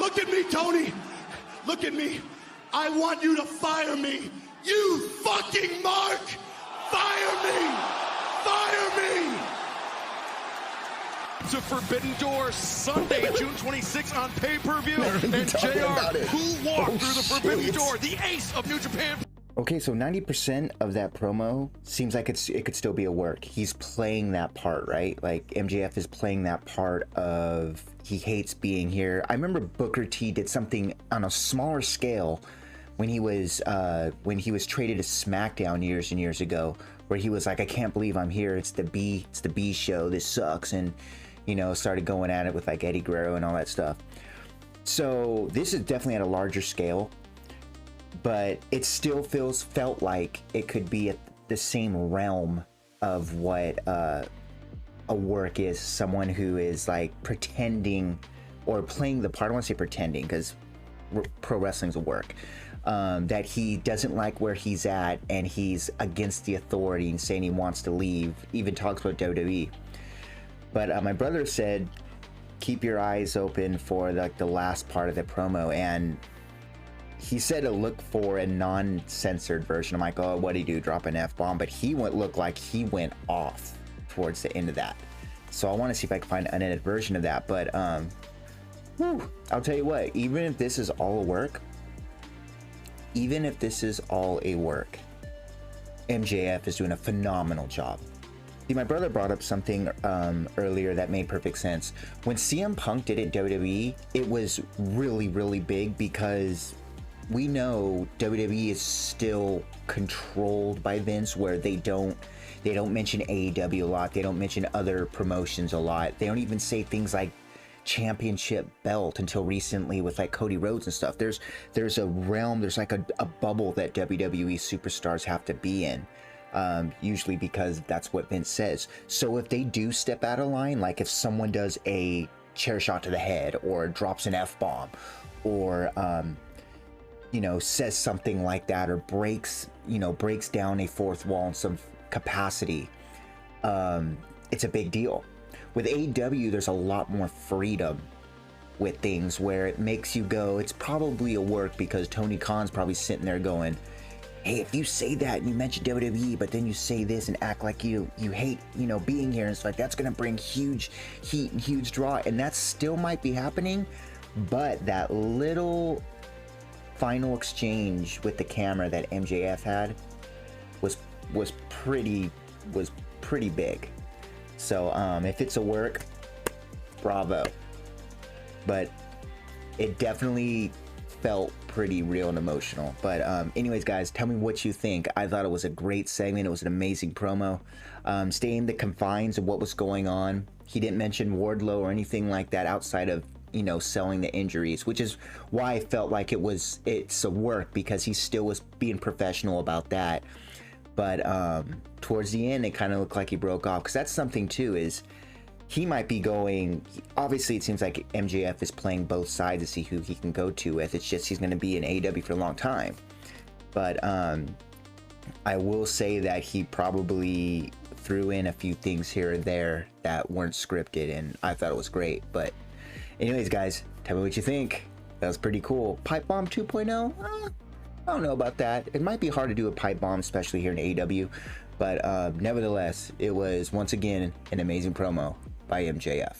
Look at me, Tony. Look at me. I want you to fire me. You fucking Mark. Fire me. Fire me. To Forbidden Door Sunday, June 26th on pay-per-view. And JR, who walked through the Forbidden Door, the ace of New Japan. Okay, so 90% of that promo seems like it could still be a work. He's playing that part, right? Like MJF is playing that part of he hates being here. I remember Booker T did something on a smaller scale when he was traded to SmackDown years and years ago, where he was like, I can't believe I'm here. It's the B show. This sucks. And you know, started going at it with like Eddie Guerrero and all that stuff. So this is definitely at a larger scale, but it still felt like it could be at the same realm of what a work is. Someone who is like pretending or playing the part. I don't want to say pretending because pro wrestling's a work. That he doesn't like where he's at and he's against the authority and saying he wants to leave. Even talks about WWE. But my brother said, keep your eyes open for like the last part of the promo, and he said to look for a non-censored version. I'm like, oh, what'd he do? Drop an F-bomb? But he looked like he went off towards the end of that. So I want to see if I can find an unedited version of that. But I'll tell you what, even if this is all a work, MJF is doing a phenomenal job. See, my brother brought up something earlier that made perfect sense. When CM Punk did it in WWE, it was really, really big because we know WWE is still controlled by Vince, where they don't mention AEW a lot. They don't mention other promotions a lot. They don't even say things like championship belt until recently with like Cody Rhodes and stuff. There's a realm, there's like a bubble that WWE superstars have to be in. Usually because that's what Vince says. So if they do step out of line, like if someone does a chair shot to the head or drops an F-bomb or you know, says something like that, or breaks down a fourth wall in some capacity, it's a big deal. With AEW, there's a lot more freedom with things where it makes you go, it's probably a work, because Tony Khan's probably sitting there going, hey, if you say that and you mention WWE, but then you say this and act like you hate, you know, being here, and it's like, that's going to bring huge heat and huge draw. And that still might be happening, but that little final exchange with the camera that MJF had was pretty big. So if it's a work, bravo. But it definitely felt pretty real and emotional. But anyways, guys, tell me what you think. I thought it was a great segment. It was an amazing promo. Staying the confines of what was going on. He didn't mention Wardlow or anything like that outside of, you know, selling the injuries, which is why I felt like it's a work, because he still was being professional about that. But towards the end, it kind of looked like he broke off, because that's something too, is he might be going, obviously it seems like MJF is playing both sides to see who he can go to with. It's just he's going to be in AEW for a long time. But I will say that he probably threw in a few things here and there that weren't scripted, and I thought it was great. But anyways, guys, tell me what you think. That was pretty cool. Pipe Bomb 2.0? I don't know about that. It might be hard to do a pipe bomb, especially here in AEW. But nevertheless, it was once again an amazing promo by MJF.